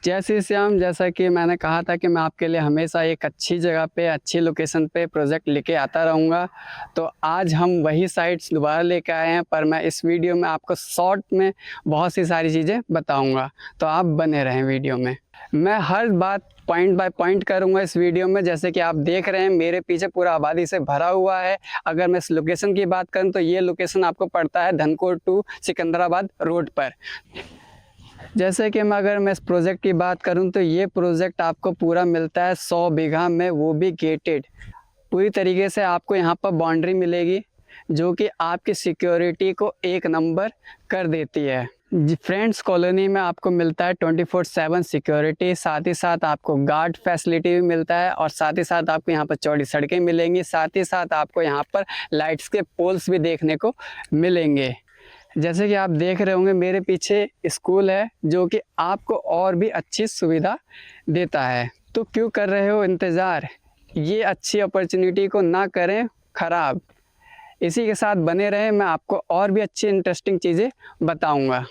जय श्री श्याम। जैसा कि मैंने कहा था कि मैं आपके लिए हमेशा एक अच्छी जगह पे, अच्छी लोकेशन पे प्रोजेक्ट लेके आता रहूँगा। तो आज हम वही साइट्स दोबारा लेके आए हैं, पर मैं इस वीडियो में आपको शॉर्ट में बहुत सी सारी चीज़ें बताऊँगा, तो आप बने रहें वीडियो में। मैं हर बात पॉइंट बाय पॉइंट करूंगा इस वीडियो में। जैसे कि आप देख रहे हैं मेरे पीछे पूरा आबादी से भरा हुआ है। अगर मैं इस लोकेशन की बात करूं तो ये लोकेशन आपको पड़ता है धनकोट टू सिकंदराबाद रोड पर। जैसे कि अगर मैं इस प्रोजेक्ट की बात करूं तो ये प्रोजेक्ट आपको पूरा मिलता है 100 बीघा में, वो भी गेटेड। पूरी तरीके से आपको यहाँ पर बाउंड्री मिलेगी जो कि आपकी सिक्योरिटी को एक नंबर कर देती है। फ्रेंड्स कॉलोनी में आपको मिलता है 24/7 सिक्योरिटी, साथ ही साथ आपको गार्ड फैसिलिटी भी मिलता है, और साथ ही साथ आपको यहाँ पर चौड़ी सड़कें मिलेंगी। साथ ही साथ आपको यहाँ पर लाइट्स के पोल्स भी देखने को मिलेंगे। जैसे कि आप देख रहे होंगे मेरे पीछे स्कूल है जो कि आपको और भी अच्छी सुविधा देता है। तो क्यों कर रहे हो इंतज़ार, ये अच्छी अपॉर्चुनिटी को ना करें ख़राब। इसी के साथ बने रहें, मैं आपको और भी अच्छी इंटरेस्टिंग चीज़ें बताऊंगा।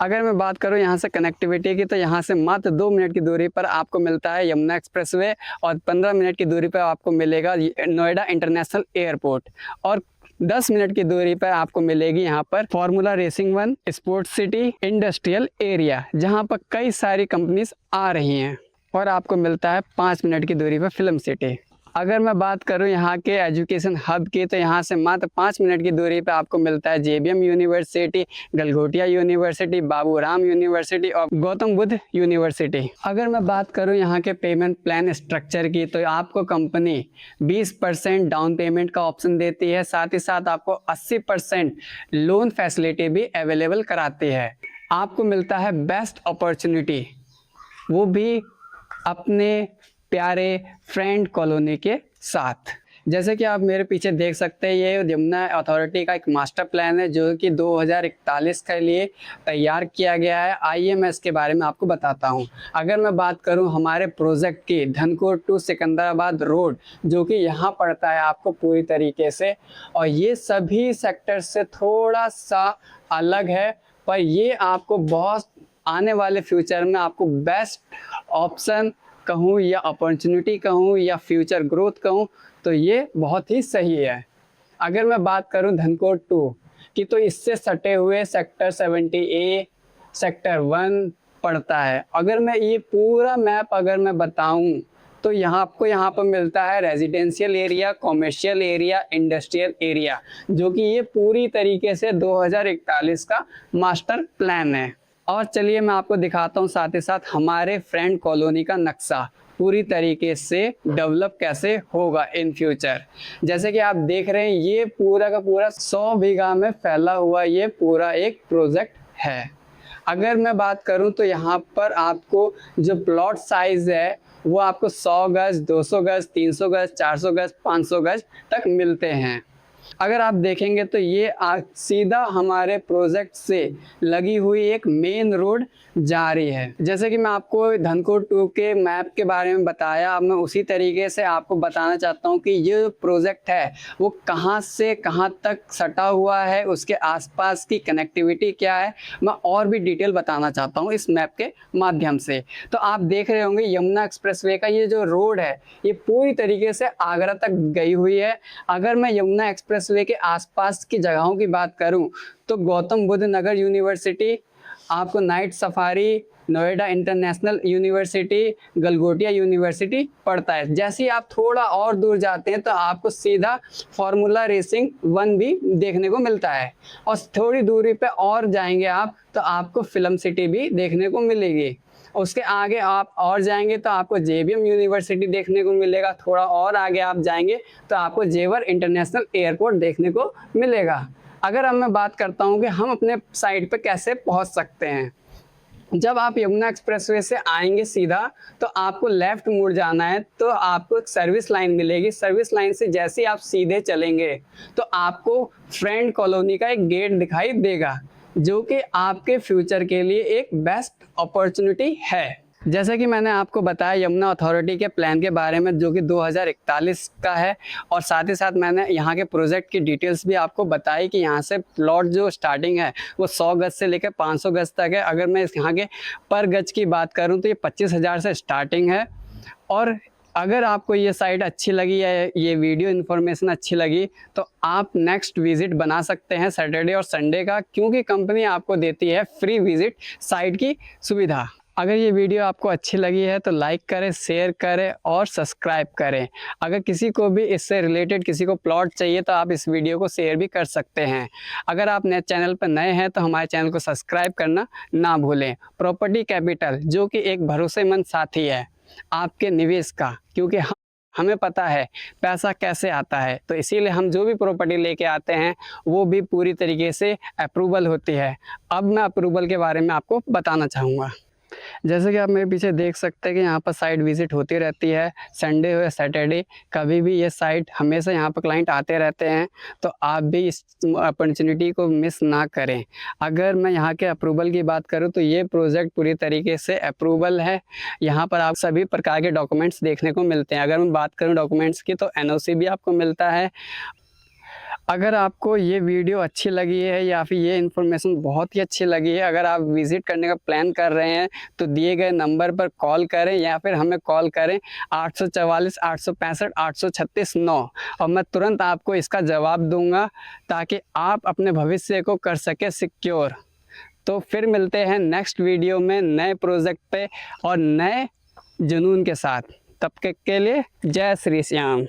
अगर मैं बात करूं यहाँ से कनेक्टिविटी की, तो यहाँ से मात्र 2 मिनट की दूरी पर आपको मिलता है यमुना एक्सप्रेसवे, और 15 मिनट की दूरी पर आपको मिलेगा नोएडा इंटरनेशनल एयरपोर्ट, और 10 मिनट की दूरी पर आपको मिलेगी यहाँ पर formula racing 1 sports city industrial area, जहाँ पर कई सारी कंपनीज आ रही हैं। और आपको मिलता है 5 मिनट की दूरी पर फिल्म सिटी। अगर मैं बात करूं यहाँ के एजुकेशन हब की, तो यहाँ से मात्र 5 मिनट की दूरी पे आपको मिलता है JBM university, Galgotia university, Baburam university और गौतम बुद्ध यूनिवर्सिटी। अगर मैं बात करूं यहाँ के पेमेंट प्लान स्ट्रक्चर की, तो आपको कंपनी 20% डाउन पेमेंट का ऑप्शन देती है। साथ ही साथ आपको 80% लोन फैसिलिटी भी अवेलेबल कराती है। आपको मिलता है बेस्ट अपॉर्चुनिटी, वो भी अपने प्यारे फ्रेंड कॉलोनी के साथ। जैसे कि आप मेरे पीछे देख सकते हैं, ये यमुना अथॉरिटी का एक मास्टर प्लान है जो कि 2041 के लिए तैयार किया गया है। आइए मैं इसके बारे में आपको बताता हूं। अगर मैं बात करूं हमारे प्रोजेक्ट की, धनकोट टू सिकंदराबाद रोड जो कि यहाँ पड़ता है आपको पूरी तरीके से, और ये सभी सेक्टर से थोड़ा सा अलग है, पर ये आपको बहुत आने वाले फ्यूचर में आपको बेस्ट ऑप्शन कहूँ या अपॉर्चुनिटी कहूँ या फ्यूचर ग्रोथ कहूँ, तो ये बहुत ही सही है। अगर मैं बात करूँ धनकोट 2 की, तो इससे सटे हुए सेक्टर 70A सेक्टर 1 पड़ता है। अगर मैं ये पूरा मैप अगर मैं बताऊँ तो आपको यहाँ पर मिलता है residential area, commercial area, industrial area, जो कि ये पूरी तरीके से 2041 का मास्टर प्लान है। और चलिए मैं आपको दिखाता हूँ साथ ही साथ हमारे फ्रेंड कॉलोनी का नक्शा पूरी तरीके से डेवलप कैसे होगा इन फ्यूचर। जैसे कि आप देख रहे हैं ये पूरा का पूरा 100 बीघा में फैला हुआ ये पूरा एक प्रोजेक्ट है। अगर मैं बात करूं तो यहाँ पर आपको जो प्लॉट साइज है वो आपको 100 गज, 200 गज, 300 गज, 400 गज, 500 गज तक मिलते हैं। अगर आप देखेंगे तो ये सीधा हमारे प्रोजेक्ट से लगी हुई एक मेन रोड जा रही है। जैसे कि मैं आपको धनकोट 2 के मैप के बारे में बताया, अब मैं उसी तरीके से आपको बताना चाहता हूँ कि ये प्रोजेक्ट है वो कहाँ से कहाँ तक सटा हुआ है, उसके आसपास की कनेक्टिविटी क्या है, मैं और भी डिटेल बताना चाहता हूँ इस मैप के माध्यम से। तो आप देख रहे होंगे यमुना एक्सप्रेसवे का ये जो रोड है ये पूरी तरीके से आगरा तक गई हुई है। अगर मैं यमुना एक्सप्रेसवे के आसपास की जगहों की बात करूं तो गौतम बुद्ध नगर यूनिवर्सिटी, आपको night safari, Noida international university, Galgotia university पड़ता है। जैसे ही आप थोड़ा और दूर जाते हैं तो आपको सीधा फॉर्मूला रेसिंग 1 भी देखने को मिलता है, और थोड़ी दूरी पे और जाएंगे आप तो आपको फिल्म सिटी भी देखने को मिलेगी। उसके आगे आप और जाएंगे तो आपको जेबीएम यूनिवर्सिटी देखने को मिलेगा। थोड़ा और आगे आप जाएंगे तो आपको जेवर इंटरनेशनल एयरपोर्ट देखने को मिलेगा। अगर अब मैं बात करता हूं कि हम अपने साइट पे कैसे पहुंच सकते हैं, जब आप यमुना एक्सप्रेसवे से आएंगे सीधा तो आपको लेफ्ट मुड़ जाना है, तो आपको एक सर्विस लाइन मिलेगी। सर्विस लाइन से जैसे ही आप सीधे चलेंगे तो आपको फ्रेंड कॉलोनी का एक गेट दिखाई देगा जो कि आपके फ्यूचर के लिए एक बेस्ट अपॉर्चुनिटी है। जैसे कि मैंने आपको बताया यमुना अथॉरिटी के प्लान के बारे में, जो कि 2041 का है, और साथ ही साथ मैंने यहाँ के प्रोजेक्ट की डिटेल्स भी आपको बताई कि यहाँ से प्लॉट जो स्टार्टिंग है वो 100 गज से लेकर 500 गज तक है। अगर मैं इस यहाँ के पर गज की बात करूँ तो ये 25,000 से स्टार्टिंग है। और अगर आपको ये साइट अच्छी लगी या ये वीडियो इन्फॉर्मेशन अच्छी लगी तो आप नेक्स्ट विज़िट बना सकते हैं सैटरडे और संडे का, क्योंकि कंपनी आपको देती है फ्री विज़िट साइट की सुविधा। अगर ये वीडियो आपको अच्छी लगी है तो लाइक करें, शेयर करें और सब्सक्राइब करें। अगर किसी को भी इससे रिलेटेड किसी को प्लॉट चाहिए तो आप इस वीडियो को शेयर भी कर सकते हैं। अगर आप नए चैनल पर नए हैं तो हमारे चैनल को सब्सक्राइब करना ना भूलें। प्रॉपर्टी कैपिटल जो कि एक भरोसेमंद साथी है आपके निवेश का, क्योंकि हमें पता है पैसा कैसे आता है, तो इसीलिए हम जो भी प्रॉपर्टी लेके आते हैं वो भी पूरी तरीके से अप्रूवल होती है। अब मैं अप्रूवल के बारे में आपको बताना चाहूँगा। जैसे कि आप मेरे पीछे देख सकते हैं कि यहाँ पर साइट विज़िट होती रहती है, संडे हो या सैटरडे कभी भी ये साइट हमेशा यहाँ पर क्लाइंट आते रहते हैं, तो आप भी इस अपॉर्चुनिटी को मिस ना करें। अगर मैं यहाँ के अप्रूवल की बात करूँ तो ये प्रोजेक्ट पूरी तरीके से अप्रूवल है। यहाँ पर आप सभी प्रकार के डॉक्यूमेंट्स देखने को मिलते हैं। अगर मैं बात करूँ डॉक्यूमेंट्स की तो NOC भी आपको मिलता है। अगर आपको ये वीडियो अच्छी लगी है या फिर ये इन्फॉर्मेशन बहुत ही अच्छी लगी है, अगर आप विज़िट करने का प्लान कर रहे हैं तो दिए गए नंबर पर कॉल करें या फिर हमें कॉल करें 844 865 836 9, और मैं तुरंत आपको इसका जवाब दूंगा ताकि आप अपने भविष्य को कर सके सिक्योर। तो फिर मिलते हैं नेक्स्ट वीडियो में नए प्रोजेक्ट पे और नए जुनून के साथ। तब तक के लिए जय श्री श्याम।